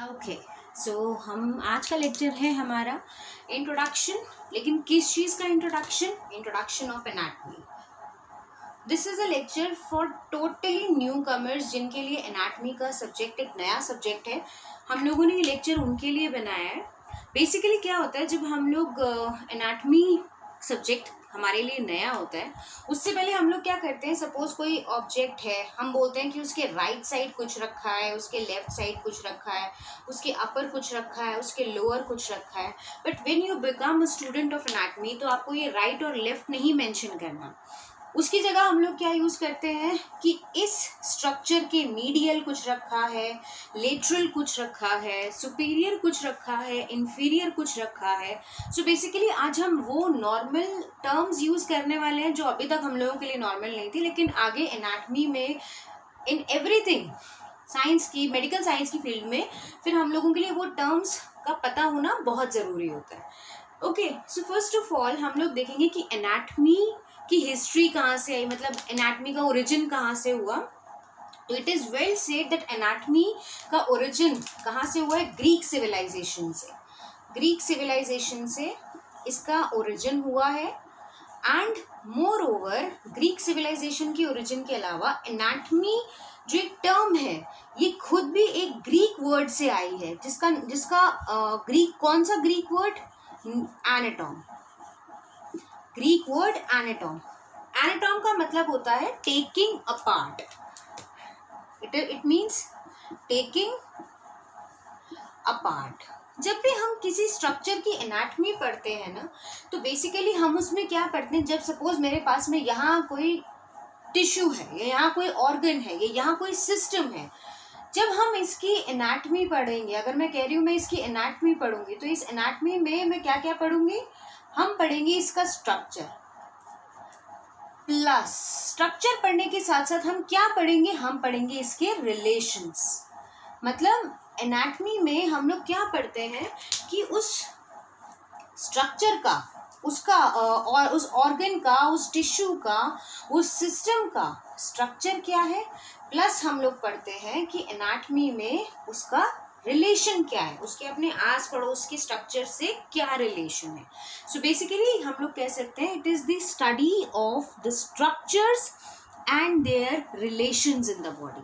Okay so हम आज का लेक्चर है हमारा इंट्रोडक्शन, लेकिन किस चीज़ का introduction of anatomy. This is a lecture for totally new commerce जिनके लिए एनाटमी का सब्जेक्ट एक नया सब्जेक्ट है। हम लोगों ने ये लेक्चर उनके लिए बनाया है। बेसिकली क्या होता है, जब हम लोग एनाटमी सब्जेक्ट हमारे लिए नया होता है, उससे पहले हम लोग क्या करते हैं, सपोज कोई ऑब्जेक्ट है, हम बोलते हैं कि उसके राइट साइड कुछ रखा है, उसके लेफ्ट साइड कुछ रखा है, उसके अपर कुछ रखा है, उसके लोअर कुछ रखा है। But when you become a student of anatomy तो आपको ये राइट और लेफ्ट नहीं मेंशन करना। उसकी जगह हम लोग क्या यूज़ करते हैं कि इस स्ट्रक्चर के मीडियल कुछ रखा है, लेटरल कुछ रखा है, सुपीरियर कुछ रखा है, इंफीरियर कुछ रखा है। सो बेसिकली आज हम वो नॉर्मल टर्म्स यूज़ करने वाले हैं जो अभी तक हम लोगों के लिए नॉर्मल नहीं थी, लेकिन आगे एनाटमी में इन एवरीथिंग साइंस की, मेडिकल साइंस की फील्ड में फिर हम लोगों के लिए वो टर्म्स का पता होना बहुत ज़रूरी होता है। Okay, so first of all हम लोग देखेंगे कि एनाटमी की हिस्ट्री कहाँ से आई, मतलब एनाटमी का ओरिजिन कहाँ से हुआ। तो it is well said that anatomy का ओरिजिन कहाँ से हुआ है, ग्रीक सिविलाइजेशन से। ग्रीक सिविलाइजेशन से इसका ओरिजिन हुआ है। And moreover Greek civilization की ओरिजिन के अलावा एनाटमी जो एक टर्म है ये खुद भी एक ग्रीक वर्ड से आई है, जिसका ग्रीक, कौन सा Greek word, anatom. Greek word anatom. Anatom का मतलब होता है taking apart. It means taking apart. जब भी हम किसी स्ट्रक्चर की एनाटमी पढ़ते हैं ना, तो बेसिकली हम उसमें क्या पढ़ते हैं, जब सपोज मेरे पास में यहाँ कोई टिश्यू है, या यहाँ कोई ऑर्गन है, या यहाँ कोई सिस्टम है, जब हम इसकी एनाटमी पढ़ेंगे, अगर मैं कह रही हूँ मैं इसकी एनाटमी पढ़ूंगी, तो इस एनाटमी में मैं क्या क्या पढ़ूंगी, हम पढ़ेंगे इसका स्ट्रक्चर। प्लस स्ट्रक्चर पढ़ने के साथ साथ हम क्या पढ़ेंगे, हम पढ़ेंगे इसके रिलेशंस। मतलब एनाटमी में हम लोग क्या पढ़ते हैं कि उस स्ट्रक्चर का, उसका और उस ऑर्गन का, उस टिश्यू का, उस सिस्टम का स्ट्रक्चर क्या है, प्लस हम लोग पढ़ते हैं कि एनाटमी में उसका रिलेशन क्या है, उसके अपने आस पड़ोस के स्ट्रक्चर से क्या रिलेशन है। सो बेसिकली हम लोग कह सकते हैं it is the study of the structures and their relations in the body.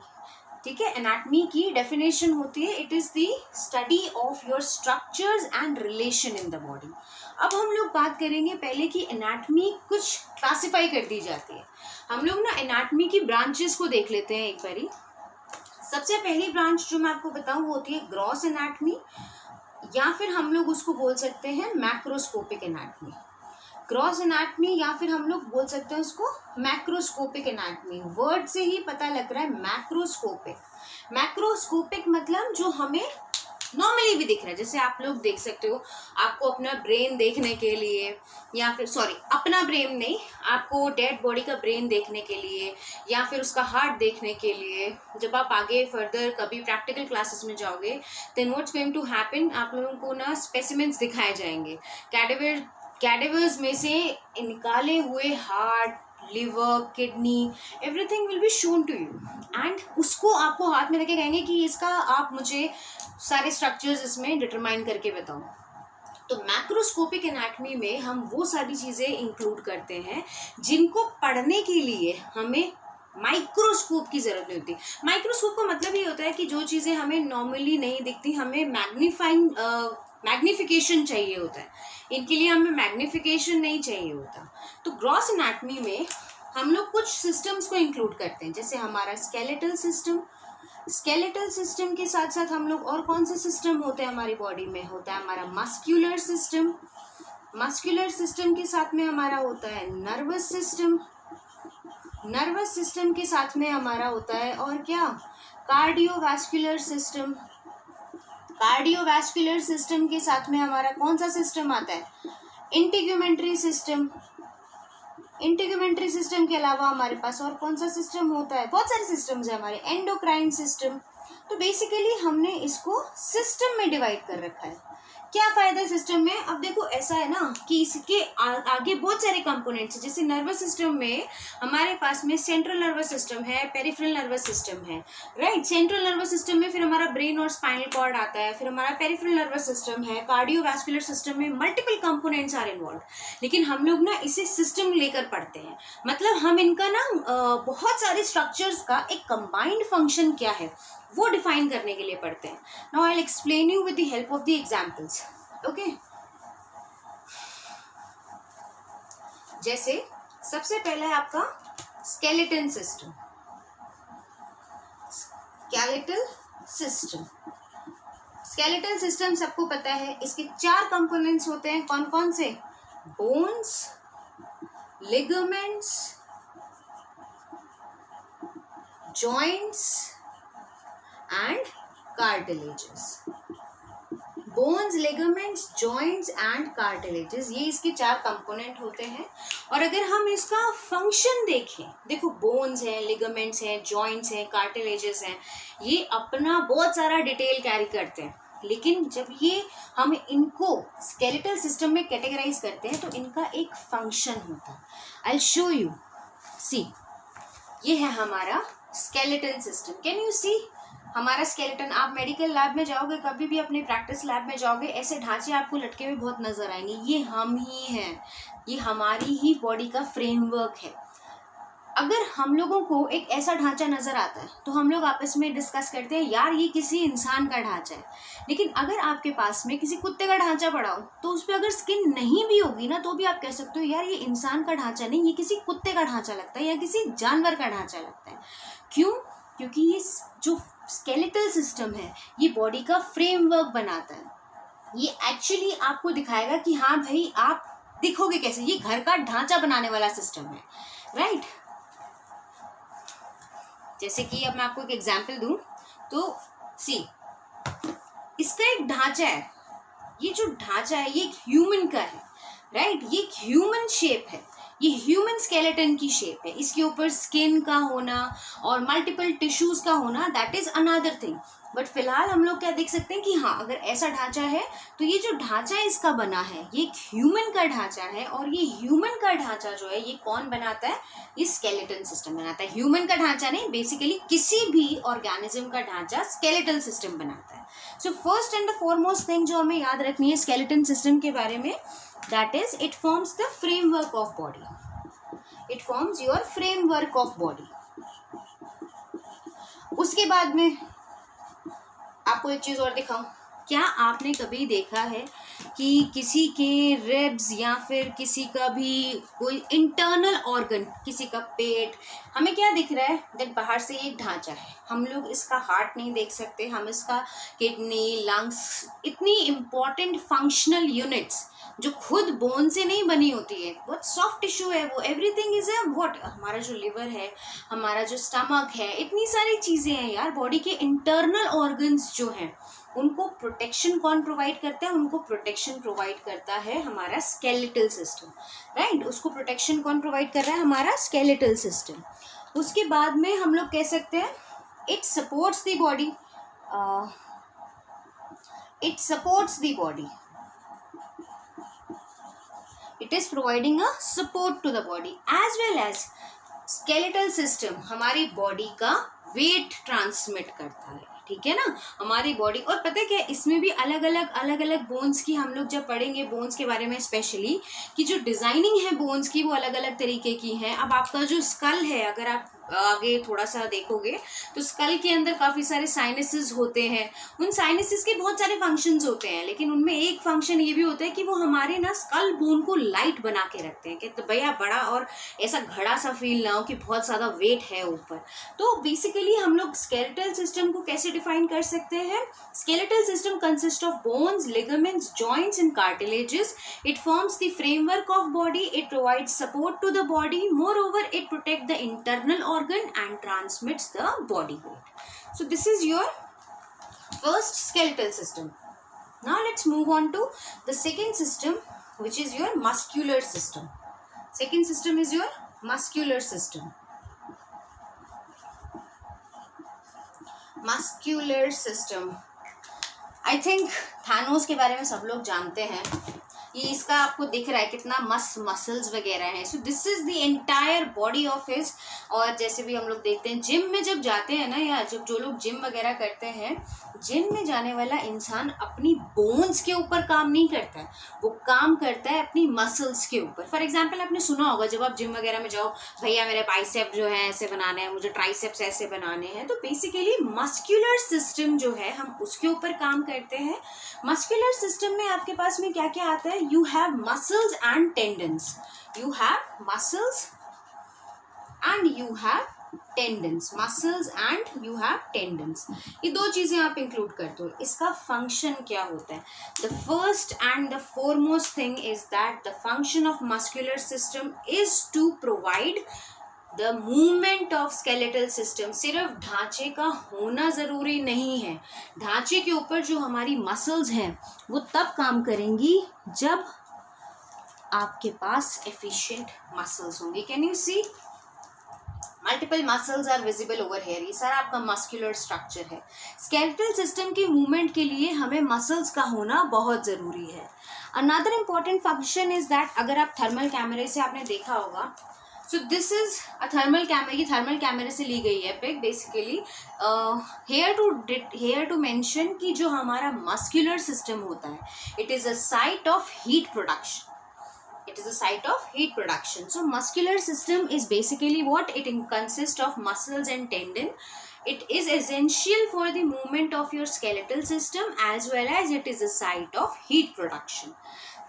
ठीक है, एनाटमी की डेफिनेशन होती है it is the study of your structures and relation in the body. अब हम लोग बात करेंगे पहले कि एनाटमी कुछ क्लासिफाई कर दी जाती है। हम लोग ना एनाटमी की ब्रांचेस को देख लेते हैं एक बारी। सबसे पहली ब्रांच जो मैं आपको बताऊं वो होती है ग्रॉस एनाटमी, या फिर हम लोग उसको बोल सकते हैं मैक्रोस्कोपिक एनाटमी। ग्रॉस एनाटमी या फिर हम लोग बोल सकते हैं उसको मैक्रोस्कोपिक एनाटमी। वर्ड से ही पता लग रहा है मैक्रोस्कोपिक। मैक्रोस्कोपिक मतलब जो हमें नॉर्मली भी दिख रहा है, जैसे आप लोग देख सकते हो, आपको अपना ब्रेन देखने के लिए, या फिर अपना ब्रेन नहीं, आपको डेड बॉडी का ब्रेन देखने के लिए, या फिर उसका हार्ट देखने के लिए, जब आप आगे फर्दर कभी प्रैक्टिकल क्लासेस में जाओगे, then what's going to happen, आप लोगों को ना स्पेसिमेंट्स दिखाए जाएंगे। कैडेवर्स में से निकाले हुए heart, liver, kidney, everything will be shown to you, and उसको आपको हाथ में लेके कहेंगे कि इसका आप मुझे सारे स्ट्रक्चर्स इसमें डिटरमाइन करके बताओ। तो मैक्रोस्कोपिक एनाटमी में हम वो सारी चीज़ें इंक्लूड करते हैं जिनको पढ़ने के लिए हमें माइक्रोस्कोप की ज़रूरत नहीं होती। माइक्रोस्कोप का मतलब ये होता है कि जो चीज़ें हमें नॉर्मली नहीं दिखती, हमें मैग्निफिकेशन चाहिए होता है, इनके लिए हमें मैग्निफिकेशन नहीं चाहिए होता। तो ग्रॉस एनाटमी में हम लोग कुछ सिस्टम्स को इंक्लूड करते हैं, जैसे हमारा स्केलेटल सिस्टम। स्केलेटल सिस्टम के साथ साथ हम लोग और कौन से सिस्टम होते हैं हमारी बॉडी में, होता है हमारा मस्क्यूलर सिस्टम। मस्क्यूलर सिस्टम के साथ में हमारा होता है नर्वस सिस्टम। नर्वस सिस्टम के साथ में हमारा होता है और क्या, कार्डियोवैस्कुलर सिस्टम। कार्डियोवैस्कुलर सिस्टम के साथ में हमारा कौन सा सिस्टम आता है, इंटीग्यूमेंट्री सिस्टम। इंटीग्यूमेंट्री सिस्टम के अलावा हमारे पास और कौन सा सिस्टम होता है, बहुत सारे सिस्टम्स हैं हमारे, एंडोक्राइन सिस्टम। तो बेसिकली हमने इसको सिस्टम में डिवाइड कर रखा है। क्या फायदा है सिस्टम में? अब देखो ऐसा है ना कि इसके आगे बहुत सारे कंपोनेंट्स हैं। जैसे नर्वस सिस्टम में हमारे पास में सेंट्रल नर्वस सिस्टम है, पेरिफेरल नर्वस सिस्टम है, राइट। सेंट्रल नर्वस सिस्टम में फिर हमारा ब्रेन और स्पाइनल कॉर्ड आता है, फिर हमारा पेरिफेरल नर्वस सिस्टम है, कार्डियोवैस्कुलर सिस्टम में मल्टीपल कंपोनेंट्स आर इन्वॉल्व। लेकिन हम लोग ना इसे सिस्टम लेकर पढ़ते हैं, मतलब हम इनका ना बहुत सारे स्ट्रक्चर्स का एक कंबाइंड फंक्शन क्या है वो डिफाइन करने के लिए पढ़ते हैं। Now I will explain you with the help of the examples. Okay, जैसे सबसे पहला है आपका skeleton system. Skeletal system, skeletal system सबको पता है, इसके 4 कंपोनेंट्स होते हैं। कौन कौन से? Bones, ligaments, joints and cartilages। Bones, ligaments, joints and cartilages, ये इसके 4 कंपोनेंट होते हैं। और अगर हम इसका फंक्शन देखें, देखो बोन्स हैं, लिगामेंट्स हैं, जॉइंट्स हैं, कार्टिलेजेस हैं, ये अपना बहुत सारा डिटेल कैरी करते हैं। लेकिन जब ये हम इनको स्केलेटल सिस्टम में कैटेगराइज करते हैं तो इनका एक फंक्शन होता है। I will show you. See, ये है हमारा skeletal system. Can you see हमारा स्केलेटन? आप मेडिकल लैब में जाओगे, कभी भी अपने प्रैक्टिस लैब में जाओगे, ऐसे ढांचे आपको लटके हुए बहुत नजर आएंगे। ये हम ही हैं, ये हमारी ही बॉडी का फ्रेमवर्क है। अगर हम लोगों को एक ऐसा ढांचा नजर आता है तो हम लोग आपस में डिस्कस करते हैं, यार ये किसी इंसान का ढांचा है। लेकिन अगर आपके पास में किसी कुत्ते का ढांचा पड़ा हो तो उस पर अगर स्किन नहीं भी होगी ना तो भी आप कह सकते हो, यार ये इंसान का ढांचा नहीं, ये किसी कुत्ते का ढांचा लगता है या किसी जानवर का ढांचा लगता है। क्यों? क्योंकि ये जो स्केलेटल सिस्टम है ये बॉडी का फ्रेमवर्क बनाता है। ये एक्चुअली आपको दिखाएगा कि हाँ भाई आप दिखोगे कैसे, ये घर का ढांचा बनाने वाला सिस्टम है, राइट। जैसे कि अब मैं आपको एक एग्जांपल दूं तो सी, इसका एक ढांचा है, ये जो ढांचा है ये एक ह्यूमन का है, राइट। ये एक ह्यूमन शेप है, ये ह्यूमन स्केलेटन की शेप है। इसके ऊपर स्किन का होना और मल्टीपल टिश्यूज का होना that is another thing. But फिलहाल हम लोग क्या देख सकते हैं कि हाँ अगर ऐसा ढांचा है तो ये जो ढांचा इसका बना है ये एक ह्यूमन का ढांचा है। और ये ह्यूमन का ढांचा जो है ये कौन बनाता है? ये स्केलेटन सिस्टम बनाता है। ह्यूमन का ढांचा नहीं, बेसिकली किसी भी ऑर्गेनिज्म का ढांचा स्केलेटल सिस्टम बनाता है। So first and the foremost thing जो हमें याद रखनी है स्केलेटन सिस्टम के बारे में, that is it forms the framework of body, it forms your framework of body। उसके बाद में आपको एक चीज और दिखाऊं, क्या आपने कभी देखा है कि किसी के रिब्स या फिर किसी का भी कोई इंटरनल ऑर्गन, किसी का पेट, हमें क्या दिख रहा है? जब बाहर से एक ढांचा है, हम लोग इसका हार्ट नहीं देख सकते, हम इसका किडनी, लंग्स, इतनी इम्पॉर्टेंट फंक्शनल यूनिट्स जो खुद बोन से नहीं बनी होती है, बहुत सॉफ्ट टिश्यू है वो, एवरीथिंग इज अ व्हाट, हमारा जो लिवर है, हमारा जो स्टमक है, इतनी सारी चीज़ें हैं यार। बॉडी के इंटरनल ऑर्गन्स जो हैं उनको प्रोटेक्शन कौन प्रोवाइड करता है? उनको प्रोटेक्शन प्रोवाइड करता है हमारा स्केलेटल सिस्टम, राइट। उसको प्रोटेक्शन कौन प्रोवाइड कर रहा है? हमारा स्केलेटल सिस्टम। उसके बाद में हम लोग कह सकते हैं it supports the body, it supports the body, it is providing a support to the body as well as skeletal system हमारी बॉडी का वेट ट्रांसमिट करता है, ठीक है ना, हमारी बॉडी। और पता है क्या, इसमें भी अलग अलग बोन्स की हम लोग जब पढ़ेंगे बोन्स के बारे में स्पेशली, कि जो डिजाइनिंग है बोन्स की वो अलग अलग तरीके की है। अब आपका जो स्कल है, अगर आप आगे थोड़ा सा देखोगे तो स्कल के अंदर काफ़ी सारे साइनसेस होते हैं। उन साइनसेस के बहुत सारे फंक्शंस होते हैं, लेकिन उनमें एक फंक्शन ये भी होता है कि वो हमारे ना स्कल बोन को लाइट बना के रखते हैं कि तो भैया बड़ा और ऐसा घड़ा सा फील ना हो कि बहुत ज़्यादा वेट है ऊपर। तो बेसिकली हम लोग स्केलेटल सिस्टम को कैसे डिफाइन कर सकते हैं? Skeletal system consist of bones, ligaments, joints and cartilages. It forms the framework of body, it provides support to the body, moreover it protect the internal organ and transmits the body weight. So this is your first skeletal system. Now let's move on to the second system, which is your muscular system. Second system is your muscular system. Muscular system, I think Thanos के बारे में सब लोग जानते हैं। ये इसका आपको दिख रहा है कितना मस्त मसल्स वगैरह हैं। सो this is the entire body of his. और जैसे भी हम लोग देखते हैं जिम में जब जाते हैं ना, या जब जो लोग जिम वगैरह करते हैं, जिम में जाने वाला इंसान अपनी बोन्स के ऊपर काम नहीं करता है, वो काम करता है अपनी मसल्स के ऊपर। फॉर एग्जाम्पल आपने सुना होगा जब आप जिम वगैरह में जाओ, भैया मेरे बाइसेप जो है ऐसे बनाने हैं, मुझे ट्राइसेप्स ऐसे बनाने हैं। तो बेसिकली मस्क्यूलर सिस्टम जो है हम उसके ऊपर काम करते हैं। मस्क्यूलर सिस्टम में आपके पास में क्या क्या आता है? You have muscles and tendons, you have muscles and you have tendons, muscles and you have tendons. ये दो चीजें आप इंक्लूड करते हो। इसका फंक्शन क्या होता है? The first and the foremost thing is that the function of muscular system is to provide the movement of skeletal system. सिर्फ ढांचे का होना ज़रूरी नहीं है, ढांचे के ऊपर जो हमारी मसल्स हैं वो तब काम करेंगी जब आपके पास एफिशिएंट मसल्स होंगे। Can you see multiple muscles are visible over here. ये सारा आपका मस्क्यूलर स्ट्रक्चर है। स्केलेटल सिस्टम की मूवमेंट के लिए हमें मसल्स का होना बहुत ज़रूरी है। Another important function is that, अगर आप थर्मल कैमरे से आपने देखा होगा, so this is a thermal camera, ये थर्मल कैमरे से ली गई है pic basically. Here to mention कि जो हमारा मस्क्यूलर सिस्टम होता है, it is a site of heat production, it is a site of heat production. So muscular system is basically what? It consists of muscles and tendon. It is essential for the movement of your skeletal system as well as it is a site of heat production.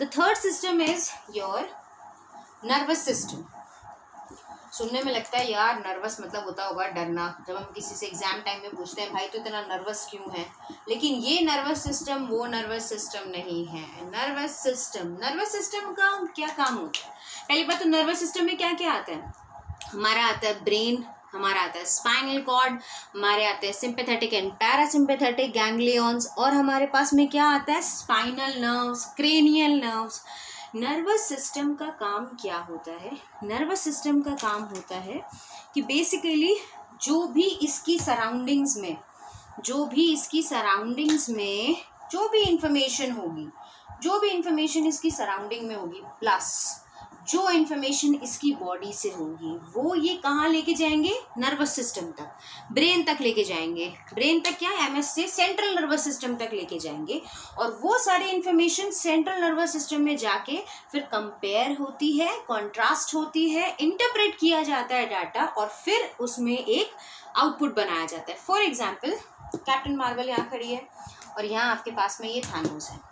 The third system is your nervous system. सुनने में लगता है यार nervous मतलब होता होगा डरना। जब हम किसी से एग्जाम टाइम में पूछते हैं भाई तो इतना नर्वस क्यों है, लेकिन ये नर्वस सिस्टम वो नर्वस सिस्टम नहीं है। नर्वस सिस्टम का क्या काम होता है? पहली बात तो नर्वस सिस्टम में क्या क्या आता है? हमारा आता है ब्रेन, हमारा आता है स्पाइनल कॉर्ड, हमारे आते हैं सिंपैथेटिक एंड पैरासिम्पैथेटिक गैंग्लियंस, और हमारे पास में क्या आता है? Spinal nerves, cranial nerves. Nervous system का काम क्या होता है? नर्वस सिस्टम का काम होता है कि बेसिकली जो भी इसकी सराउंडिंग्स में जो भी इंफॉर्मेशन होगी, जो भी इंफॉर्मेशन इसकी सराउंडिंग में होगी, प्लस जो इन्फॉर्मेशन इसकी बॉडी से होगी, वो ये कहाँ लेके जाएंगे? नर्वस सिस्टम तक, ब्रेन तक लेके जाएंगे। ब्रेन तक क्या? एमएस से सेंट्रल नर्वस सिस्टम तक लेके जाएंगे, और वो सारी इन्फॉर्मेशन सेंट्रल नर्वस सिस्टम में जाके फिर कंपेयर होती है, कॉन्ट्रास्ट होती है, इंटरप्रेट किया जाता है डाटा, और फिर उसमें एक आउटपुट बनाया जाता है। फॉर एग्जाम्पल कैप्टन मार्वल यहाँ खड़ी है और यहाँ आपके पास में ये थानोस है।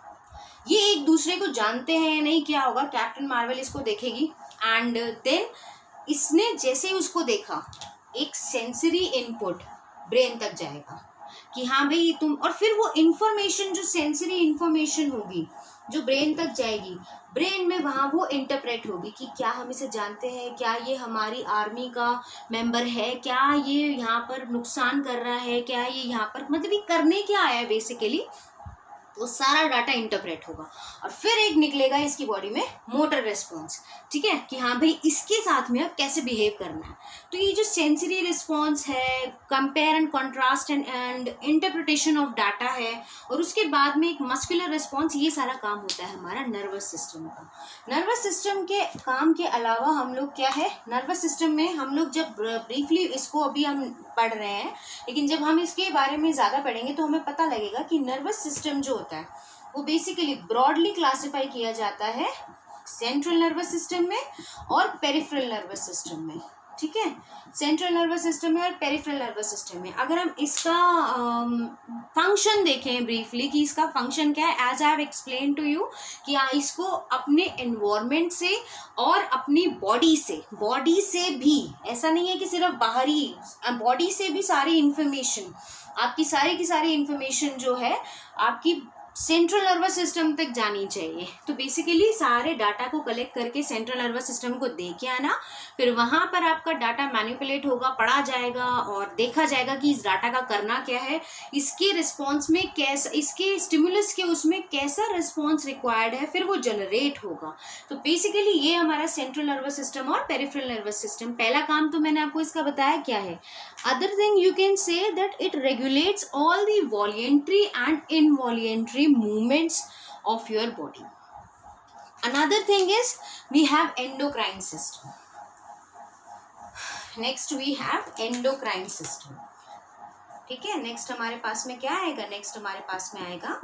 ये एक दूसरे को जानते हैं या नहीं, क्या होगा? कैप्टन मार्वल इसको देखेगी एंड देन इसने जैसे ही उसको देखा, एक सेंसरी इनपुट ब्रेन तक जाएगा कि हाँ भाई तुम, और फिर वो इन्फॉर्मेशन जो सेंसरी इन्फॉर्मेशन होगी जो ब्रेन तक जाएगी, ब्रेन में वहाँ वो इंटरप्रेट होगी कि क्या हम इसे जानते हैं, क्या ये हमारी आर्मी का मेंबर है, क्या ये यहाँ पर नुकसान कर रहा है, क्या ये यहाँ पर मतलब ये करने क्या आया है बेसिकली। वो सारा डाटा इंटरप्रेट होगा और फिर एक निकलेगा इसकी बॉडी में मोटर रिस्पॉन्स, ठीक है, कि हाँ भाई इसके साथ में अब कैसे बिहेव करना है। तो ये जो सेंसरी रिस्पॉन्स है, compare and contrast and interpretation of data है, और उसके बाद में एक मस्कुलर रिस्पॉन्स, ये सारा काम होता है हमारा नर्वस सिस्टम का। नर्वस सिस्टम के काम के अलावा हम लोग क्या है, नर्वस सिस्टम में हम लोग जब ब्रीफली इसको अभी हम पढ़ रहे हैं, लेकिन जब हम इसके बारे में ज़्यादा पढ़ेंगे तो हमें पता लगेगा कि नर्वस सिस्टम जो होता है वो बेसिकली ब्रॉडली क्लासिफाई किया जाता है सेंट्रल नर्वस सिस्टम में और पेरिफेरल नर्वस सिस्टम में, ठीक है, सेंट्रल नर्वस सिस्टम में और पेरिफेरल नर्वस सिस्टम में। अगर हम इसका फंक्शन देखें ब्रीफली कि इसका फंक्शन क्या है, as I have explain to you कि इसको अपने एनवायरनमेंट से और अपनी बॉडी से भी, ऐसा नहीं है कि सिर्फ बाहरी, बॉडी से भी सारी इन्फॉर्मेशन, आपकी सारी की सारी इन्फॉर्मेशन जो है आपकी सेंट्रल नर्वस सिस्टम तक जानी चाहिए। तो बेसिकली सारे डाटा को कलेक्ट करके सेंट्रल नर्वस सिस्टम को दे के आना, फिर वहाँ पर आपका डाटा मैनिपुलेट होगा, पढ़ा जाएगा और देखा जाएगा कि इस डाटा का करना क्या है, इसके रिस्पॉन्स में कैसा, इसके स्टिमुलस के उसमें कैसा रिस्पॉन्स रिक्वायर्ड है, फिर वो जनरेट होगा। तो बेसिकली ये हमारा सेंट्रल नर्वस सिस्टम और पेरिफेरल नर्वस सिस्टम। पहला काम तो मैंने आपको इसका बताया क्या है। Other thing you can say that it regulates all the voluntary and involuntary movements of your body. Another thing is we have endocrine system. Next we have endocrine system. ठीक है, नेक्स्ट हमारे पास में क्या आएगा, नेक्स्ट हमारे पास में आएगा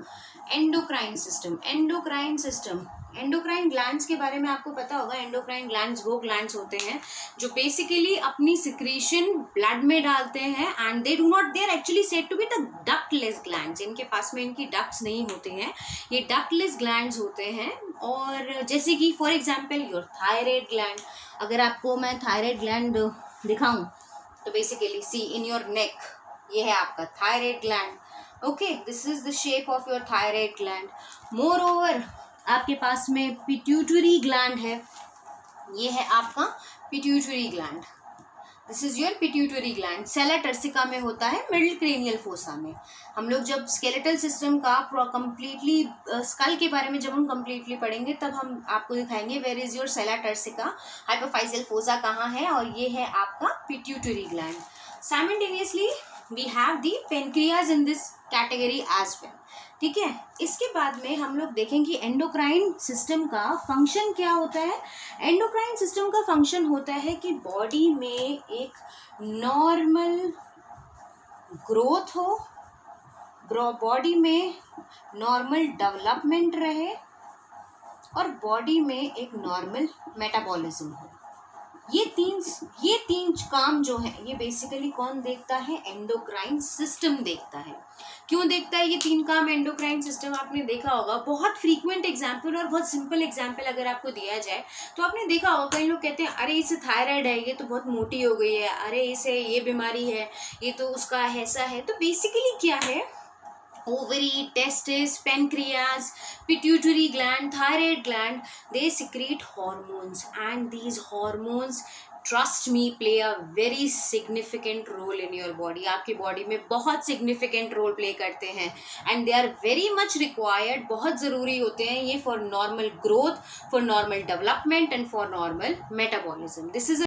endocrine system. Endocrine system, endocrine glands के बारे में आपको पता होगा। एंडोक्राइन ग्लैंड्स वो ग्लैंड्स होते हैं जो बेसिकली अपनी सिक्रीशन ब्लड में डालते हैं and they are actually said to be the ductless glands. इनके पास में इनकी डक्ट्स नहीं होते हैं, ये डक्टलेस ग्लैंड्स होते हैं। और जैसे कि for example your thyroid gland, अगर आपको मैं थायराइड ग्लैंड दिखाऊं तो basically C in your neck, ये है आपका thyroid gland. Okay, this is the shape of your thyroid gland. Moreover आपके पास में पिट्यूटरी ग्लैंड है, ये है आपका pituitary gland. This is your pituitary gland. Sella turcica में होता है, मिडिल क्रेनियल फोसा में। हम लोग जब स्केलेटल सिस्टम का कंप्लीटली स्कल के बारे में जब हम कंप्लीटली पढ़ेंगे तब हम आपको दिखाएंगे where is your sella turcica, hypophyseal fossa कहाँ है, और ये है आपका pituitary gland. Simultaneously we have the pancreas in this category as well। ठीक है, इसके बाद में हम लोग देखेंगे एंडोक्राइन सिस्टम का फंक्शन क्या होता है। एंडोक्राइन सिस्टम का फंक्शन होता है कि बॉडी में एक नॉर्मल ग्रोथ हो, बॉडी में नॉर्मल डेवलपमेंट रहे और बॉडी में एक नॉर्मल मेटाबॉलिज्म हो। ये तीन काम जो है ये बेसिकली कौन देखता है, एंडोक्राइन सिस्टम देखता है। क्यों देखता है ये तीन काम एंडोक्राइन सिस्टम? आपने देखा होगा बहुत फ्रीक्वेंट एग्जाम्पल और बहुत सिंपल एग्जाम्पल अगर आपको दिया जाए तो आपने देखा होगा कई लोग कहते हैं अरे इसे थायराइड है, ये तो बहुत मोटी हो गई है, अरे इसे ये बीमारी है, ये तो उसका ऐसा है। तो बेसिकली क्या है, ovary, testis, pancreas, pituitary gland, thyroid gland, they secrete hormones and these hormones, trust me, play a very significant role in your body। आपकी बॉडी में बहुत significant role play करते हैं and they are very much required, बहुत ज़रूरी होते हैं ये for normal growth, for normal development and for normal metabolism। This is